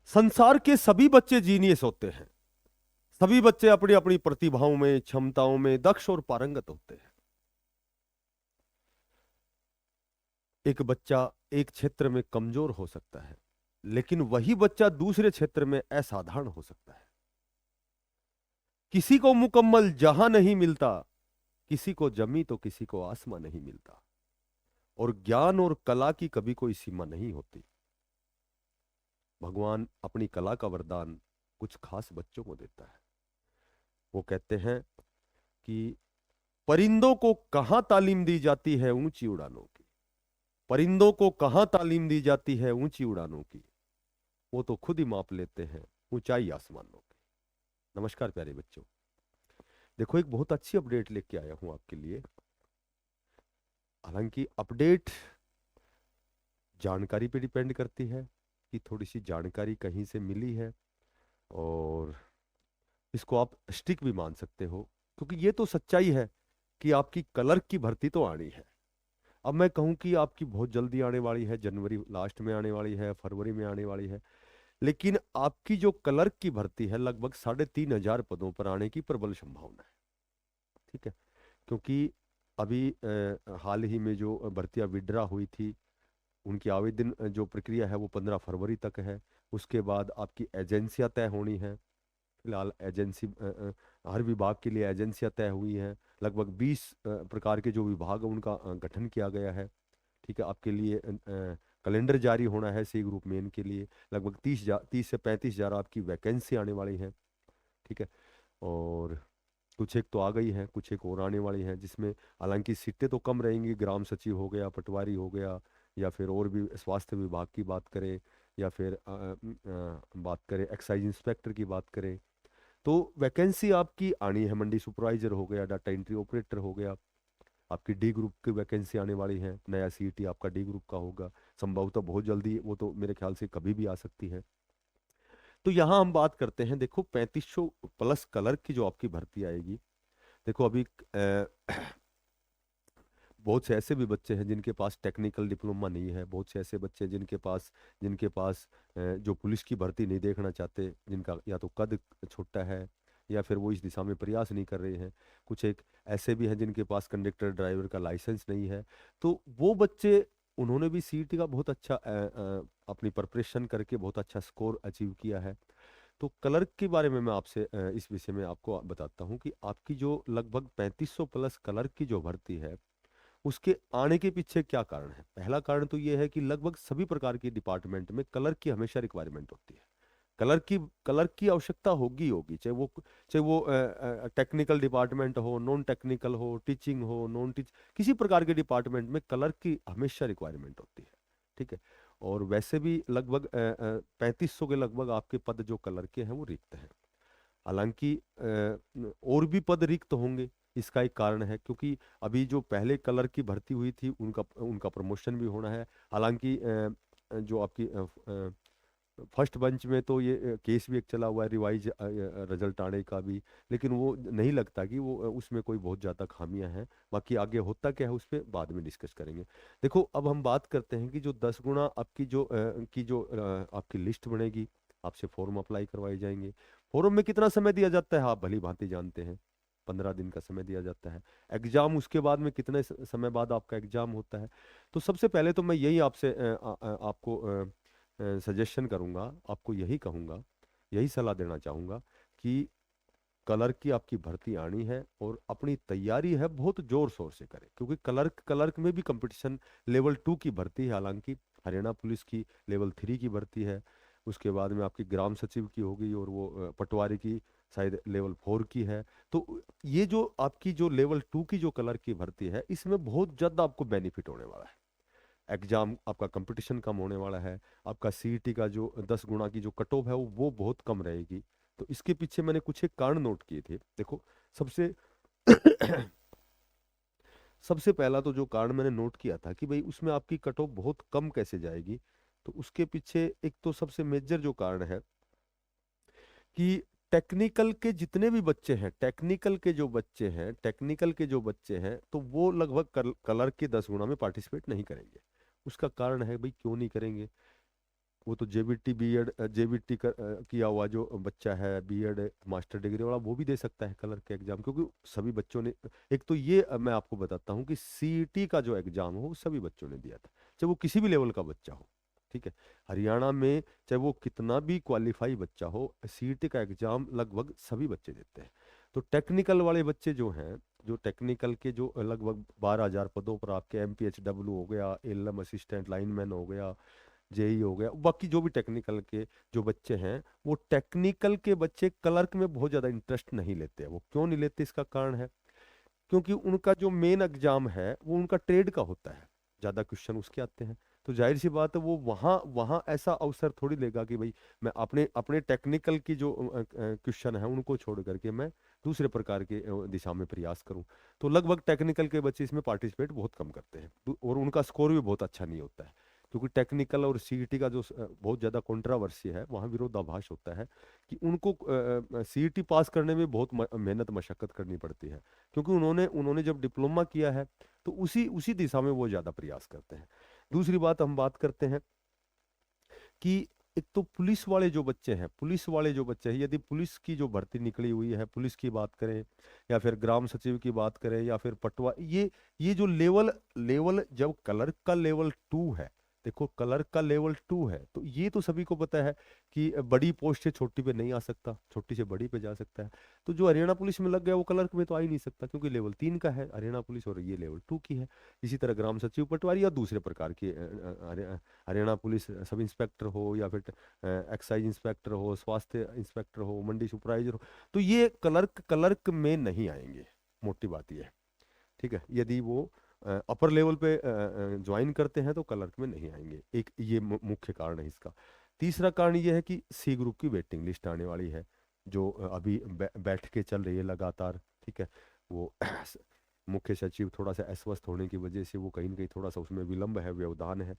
संसार के सभी बच्चे जीनियस होते हैं। सभी बच्चे अपनी अपनी प्रतिभाओं में, क्षमताओं में दक्ष और पारंगत होते हैं। एक बच्चा एक क्षेत्र में कमजोर हो सकता है, लेकिन वही बच्चा दूसरे क्षेत्र में असाधारण हो सकता है। किसी को मुकम्मल जहां नहीं मिलता, किसी को जमी तो किसी को आसमां नहीं मिलता। और ज्ञान और कला की कभी कोई सीमा नहीं होती। भगवान अपनी कला का वरदान कुछ खास बच्चों को देता है। वो कहते हैं कि परिंदों को कहां तालीम दी जाती है ऊंची उड़ानों की। परिंदों को कहां तालीम दी जाती है ऊंची उड़ानों की। वो तो खुद ही माप लेते हैं ऊंचाई आसमानों की। नमस्कार प्यारे बच्चों। देखो, एक बहुत अच्छी अपडेट लेके आया हूं आपके लिए। हालांकि अपडेट जानकारी पे डिपेंड करती है कि थोड़ी सी जानकारी कहीं से मिली है, और इसको आप स्टिक भी मान सकते हो, क्योंकि ये तो सच्चाई है कि आपकी क्लर्क की भर्ती तो आनी है। अब मैं कहूं कि आपकी बहुत जल्दी आने वाली है, जनवरी लास्ट में आने वाली है, फरवरी में आने वाली है, लेकिन आपकी जो क्लर्क की भर्ती है लगभग 3,500 पदों पर आने की प्रबल संभावना है। ठीक है, क्योंकि अभी हाल ही में जो भर्तियां विड्रा हुई थी, उनकी आवेदन जो प्रक्रिया है वो 15 फरवरी तक है। उसके बाद आपकी एजेंसियां तय होनी है। फिलहाल एजेंसी हर विभाग के लिए एजेंसियां तय हुई हैं। लगभग 20 प्रकार के जो विभाग हैं उनका गठन किया गया है। ठीक है, आपके लिए कैलेंडर जारी होना है सी ग्रुप मेन के लिए। लगभग 30 से 35,000 आपकी वैकेंसी आने वाली है। ठीक है, और कुछ एक तो आ गई है, कुछ एक और आने वाली है, जिसमें हालांकि सीटें तो कम रहेंगी। ग्राम सचिव हो गया, पटवारी हो गया, या फिर और भी स्वास्थ्य विभाग की बात करें, या फिर बात करें एक्साइज इंस्पेक्टर की बात करें, तो वैकेंसी आपकी आनी है। मंडी सुपरवाइजर हो गया, डाटा एंट्री ऑपरेटर हो गया, आपकी डी ग्रुप की वैकेंसी आने वाली है। नया सीईटी आपका डी ग्रुप का होगा, संभवतः बहुत जल्दी, वो तो मेरे ख्याल से कभी भी आ सकती है। तो यहाँ हम बात करते हैं, देखो 3500 प्लस क्लर्क की जो आपकी भर्ती आएगी। देखो अभी बहुत से ऐसे भी बच्चे हैं जिनके पास टेक्निकल डिप्लोमा नहीं है। बहुत से ऐसे बच्चे हैं जिनके पास जो पुलिस की भर्ती नहीं देखना चाहते, जिनका या तो कद छोटा है या फिर वो इस दिशा में प्रयास नहीं कर रहे हैं। कुछ एक ऐसे भी हैं जिनके पास कंडक्टर ड्राइवर का लाइसेंस नहीं है। तो वो बच्चे, उन्होंने भी सीईटी का बहुत अच्छा अपनी प्रिपरेशन करके बहुत अच्छा स्कोर अचीव किया है। तो क्लर्क के बारे में मैं आपसे इस विषय में आपको बताता हूँ कि आपकी जो लगभग 3500 प्लस क्लर्क की जो भर्ती है, उसके आने के पीछे क्या कारण है। पहला कारण तो ये है कि लगभग सभी प्रकार के डिपार्टमेंट में क्लर्क की हमेशा रिक्वायरमेंट होती है। क्लर्क की आवश्यकता होगी होगी, चाहे वो टेक्निकल डिपार्टमेंट हो, नॉन टेक्निकल हो, टीचिंग हो, नॉन टीच, किसी प्रकार के डिपार्टमेंट में क्लर्क की हमेशा रिक्वायरमेंट होती है। ठीक है, और वैसे भी लगभग 3500 के लगभग आपके पद जो क्लर्क के हैं वो रिक्त हैं। हालांकि और भी पद रिक्त होंगे। इसका एक कारण है क्योंकि अभी जो पहले क्लर्क की भर्ती हुई थी उनका उनका प्रमोशन भी होना है। हालांकि जो आपकी फर्स्ट बेंच में तो ये केस भी एक चला हुआ है रिवाइज रिजल्ट आने का भी, लेकिन वो नहीं लगता कि वो उसमें कोई बहुत ज़्यादा खामियां हैं। बाकी आगे होता क्या है उस पर बाद में डिस्कस करेंगे। देखो, अब हम बात करते हैं कि जो 10 गुना आपकी आपकी लिस्ट बनेगी, आपसे फॉर्म अप्लाई करवाए जाएंगे। फॉर्म में कितना समय दिया जाता है आप भली भांति जानते हैं। 15 दिन का समय दिया जाता है। एग्जाम उसके बाद में कितने समय बाद आपका एग्जाम होता है। तो सबसे पहले तो मैं यही आपसे आपको सजेशन करूंगा, आपको यही कहूंगा, यही सलाह देना चाहूंगा कि क्लर्क की आपकी भर्ती आनी है और अपनी तैयारी है बहुत जोर शोर से करें, क्योंकि क्लर्क में भी कंपटीशन लेवल 2 की भर्ती है। हालांकि हरियाणा पुलिस की लेवल 3 की भर्ती है। उसके बाद में आपकी ग्राम सचिव की होगी, और वो पटवारी की शायद लेवल 4 की है। तो ये जो आपकी जो लेवल 2 की जो क्लर्क की भर्ती है, इसमें बहुत ज्यादा आपको बेनिफिट होने वाला है। एग्जाम आपका कंपटीशन कम होने वाला है। आपका सीईटी का जो 10 गुना की जो कट ऑफ है वो बहुत कम रहेगी। तो इसके पीछे मैंने कुछ एक कारण नोट किए थे। देखो, सबसे सबसे पहला तो जो कारण मैंने नोट किया था कि भाई उसमें आपकी कट ऑफ बहुत कम कैसे जाएगी, तो उसके पीछे एक तो सबसे मेजर जो कारण है कि टेक्निकल के जितने भी बच्चे हैं, टेक्निकल के जो बच्चे हैं तो वो लगभग कलर के 10 गुना में पार्टिसिपेट नहीं करेंगे। उसका कारण है भाई क्यों नहीं करेंगे, वो तो जेबीटी बीएड जेबीटी किया हुआ जो बच्चा है, बीएड मास्टर डिग्री वाला, वो भी दे सकता है कलर के एग्जाम, क्योंकि सभी बच्चों ने, एक तो ये मैं आपको बताता हूँ कि सीईटी का जो एग्जाम हो वो सभी बच्चों ने दिया था, चाहे वो किसी भी लेवल का बच्चा हो। ठीक है, हरियाणा में चाहे वो कितना भी क्वालिफाई बच्चा हो, सीईटी का एग्जाम लगभग सभी बच्चे देते हैं। तो टेक्निकल वाले बच्चे जो हैं, जो टेक्निकल के जो लगभग 12,000 पदों पर आपके एमपीएचडब्ल्यू हो गया, एलएम असिस्टेंट लाइनमैन हो गया, जेई हो गया, बाकी जो भी टेक्निकल के जो बच्चे हैं, वो टेक्निकल के बच्चे क्लर्क में बहुत ज़्यादा इंटरेस्ट नहीं लेते हैं। वो क्यों नहीं लेते, इसका कारण है क्योंकि उनका जो मेन एग्जाम है वो उनका ट्रेड का होता है, ज़्यादा क्वेश्चन उसके आते हैं। तो जाहिर सी बात है वो वहाँ वहाँ ऐसा अवसर थोड़ी लेगा कि भाई मैं अपने अपने टेक्निकल की जो क्वेश्चन है उनको छोड़ करके मैं दूसरे प्रकार के दिशा में प्रयास करूं। तो लगभग टेक्निकल के बच्चे इसमें पार्टिसिपेट बहुत कम करते हैं, और उनका स्कोर भी बहुत अच्छा नहीं होता है, क्योंकि टेक्निकल और सीईटी का जो बहुत ज़्यादा कंट्रोवर्सी है, वहाँ विरोधाभास होता है कि उनको सीईटी पास करने में बहुत मेहनत मशक्कत करनी पड़ती है, क्योंकि उन्होंने उन्होंने जब डिप्लोमा किया है तो उसी उसी दिशा में वो ज़्यादा प्रयास करते हैं। दूसरी बात हम बात करते हैं कि एक तो पुलिस वाले जो बच्चे हैं, पुलिस वाले जो बच्चे हैं, यदि पुलिस की जो भर्ती निकली हुई है, पुलिस की बात करें या फिर ग्राम सचिव की बात करें या फिर पटवा, ये जो लेवल लेवल जब क्लर्क का लेवल 2 है, देखो क्लर्क का लेवल 2 है, तो ये तो सभी को पता है कि बड़ी पोस्ट से छोटी पे नहीं आ सकता, छोटी से बड़ी पे जा सकता है। तो जो हरियाणा पुलिस में लग गया वो क्लर्क में तो आ ही नहीं सकता, क्योंकि लेवल 3 का है हरियाणा पुलिस और ये लेवल 2 की है। इसी तरह ग्राम सचिव, पटवारी या दूसरे प्रकार की हरियाणा पुलिस सब इंस्पेक्टर हो या फिर एक्साइज इंस्पेक्टर हो, स्वास्थ्य इंस्पेक्टर हो, मंडी सुपरवाइजर हो, तो ये क्लर्क क्लर्क में नहीं आएंगे। मोटी बात ये है। ठीक है, यदि वो अपर लेवल पे ज्वाइन करते हैं तो क्लर्क में नहीं आएंगे, एक ये मुख्य कारण है इसका। तीसरा कारण ये है कि सी ग्रुप की वेटिंग लिस्ट आने वाली है, जो अभी बैठ के चल रही है लगातार। ठीक है, वो मुख्य सचिव थोड़ा सा अस्वस्थ होने की वजह से वो कहीं ना कहीं थोड़ा सा उसमें विलंब है, व्यवधान है।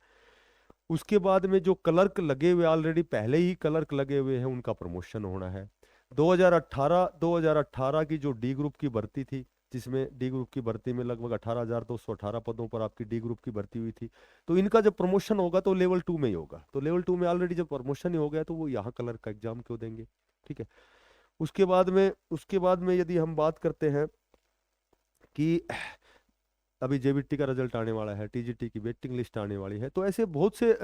उसके बाद में जो क्लर्क लगे हुए, ऑलरेडी पहले ही क्लर्क लगे हुए हैं, उनका प्रमोशन होना है। 2018 की जो डी ग्रुप की भर्ती थी, जिसमें डी ग्रुप की भर्ती में लगभग 18,218 पदों पर आपकी डी ग्रुप की भर्ती हुई थी, तो इनका जब प्रमोशन होगा तो लेवल 2 में ही होगा। तो लेवल 2 में ऑलरेडी जब प्रमोशन ही हो गया तो वो यहाँ क्लर्क का एग्जाम क्यों देंगे। ठीक है, उसके बाद में यदि हम बात करते हैं कि अभी जेबीटी का रिजल्ट आने वाला है, टीजीटी की वेटिंग लिस्ट आने वाली है, तो ऐसे बहुत से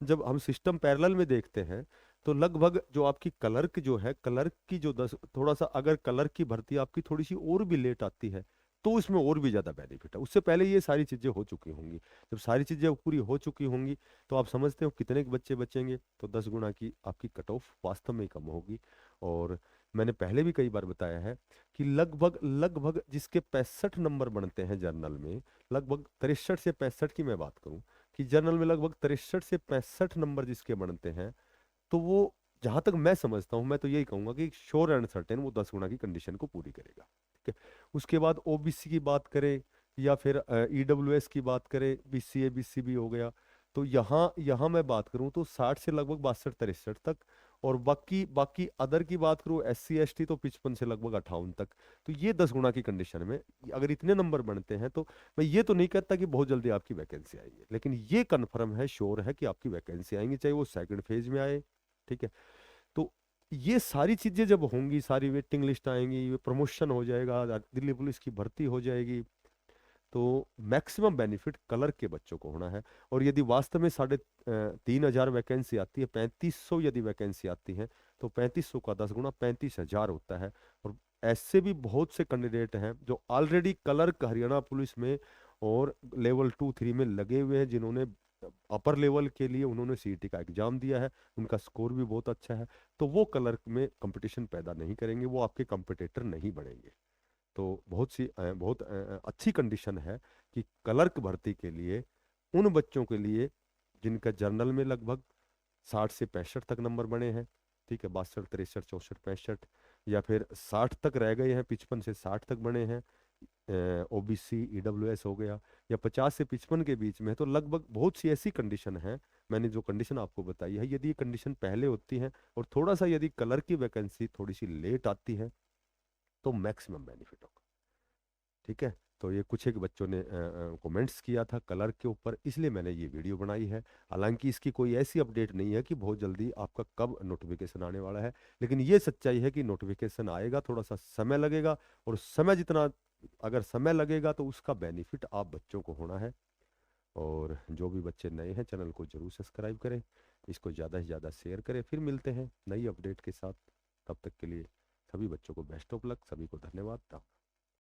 जब हम सिस्टम पैरेलल में देखते हैं तो लगभग जो आपकी क्लर्क जो है, क्लर्क की जो 10 थोड़ा सा, अगर क्लर्क की भर्ती आपकी थोड़ी सी और भी लेट आती है तो इसमें और भी ज़्यादा बेनिफिट है। उससे पहले ये सारी चीज़ें हो चुकी होंगी। जब सारी चीज़ें पूरी हो चुकी होंगी तो आप समझते हो कितने के बच्चे बचेंगे, तो 10 गुना की आपकी कट ऑफ वास्तव में ही कम होगी। और मैंने पहले भी कई बार बताया है कि लगभग लगभग जिसके 65 नंबर बनते हैं जर्नल में, लगभग 63 से 65 की मैं बात करूं कि जर्नल में लगभग 63 से 65 नंबर जिसके बनते हैं, तो वो, जहां तक मैं समझता हूं, मैं तो यही कहूंगा कि श्योर एंड सर्टेन वो 10 गुना की कंडीशन को पूरी करेगा। ठीक है, उसके बाद ओबीसी की बात करें या फिर ईडब्ल्यूएस की बात करें, बीसीए बीसीबी हो गया, तो यहाँ यहाँ मैं बात करूं तो 60 से लगभग 62 63 तक। और बाकी बाकी अदर की बात करूं, एससी एसटी, तो 55 से लगभग 58 तक। तो ये 10 गुना की कंडीशन में अगर इतने नंबर बनते हैं तो मैं ये तो नहीं कहता कि बहुत जल्दी आपकी वैकेंसी आएगी, लेकिन ये कन्फर्म है, श्योर है कि आपकी वैकेंसी आएंगी, चाहे वो सेकंड फेज में आए। ठीक है, तो ये सारी चीजें जब होंगी, सारी वेटिंग लिस्ट आएंगी, प्रमोशन हो जाएगा, दिल्ली पुलिस की भर्ती हो जाएगी, तो मैक्सिमम बेनिफिट कलर के बच्चों को होना है। और यदि वास्तव में 3,500 वैकेंसी आती है, 3500 यदि वैकेंसी आती है, तो 3500 का 10 गुना 35,000 होता है। और ऐसे भी बहुत से कैंडिडेट हैं जो ऑलरेडी क्लर्क हरियाणा पुलिस में और लेवल 2 3 में लगे हुए हैं, जिन्होंने अपर लेवल के लिए उन्होंने सीईटी का एग्जाम दिया है, उनका स्कोर भी बहुत अच्छा है, तो वो क्लर्क में कंपटीशन पैदा नहीं करेंगे, वो आपके कंपटीटर नहीं बनेंगे। तो बहुत अच्छी कंडीशन है कि क्लर्क भर्ती के लिए उन बच्चों के लिए जिनका जर्नल में लगभग 60 से 65 तक नंबर बने हैं। ठीक है, 62 63 64 65, या फिर 60 तक रह गए हैं, 55 से 60 तक बने हैं, ओबीसी ईडब्ल्यूएस हो गया, या 50 से 55 के बीच में है, तो लगभग बहुत सी ऐसी कंडीशन है। मैंने जो कंडीशन आपको बताई है, यदि ये कंडीशन पहले होती है और थोड़ा सा यदि कलर की वैकेंसी थोड़ी सी लेट आती है, तो मैक्सिमम बेनिफिट होगा। ठीक है, तो ये कुछ एक बच्चों ने कमेंट्स किया था कलर के ऊपर, इसलिए मैंने ये वीडियो बनाई है। हालांकि इसकी कोई ऐसी अपडेट नहीं है कि बहुत जल्दी आपका कब नोटिफिकेशन आने वाला है, लेकिन ये सच्चाई है कि नोटिफिकेशन आएगा, थोड़ा सा समय लगेगा। और समय जितना, अगर समय लगेगा तो उसका बेनिफिट आप बच्चों को होना है। और जो भी बच्चे नए हैं चैनल को जरूर सब्सक्राइब करें, इसको ज़्यादा से ज़्यादा शेयर करें। फिर मिलते हैं नई अपडेट के साथ, तब तक के लिए सभी बच्चों को बेस्ट ऑफ लक, सभी को धन्यवाद।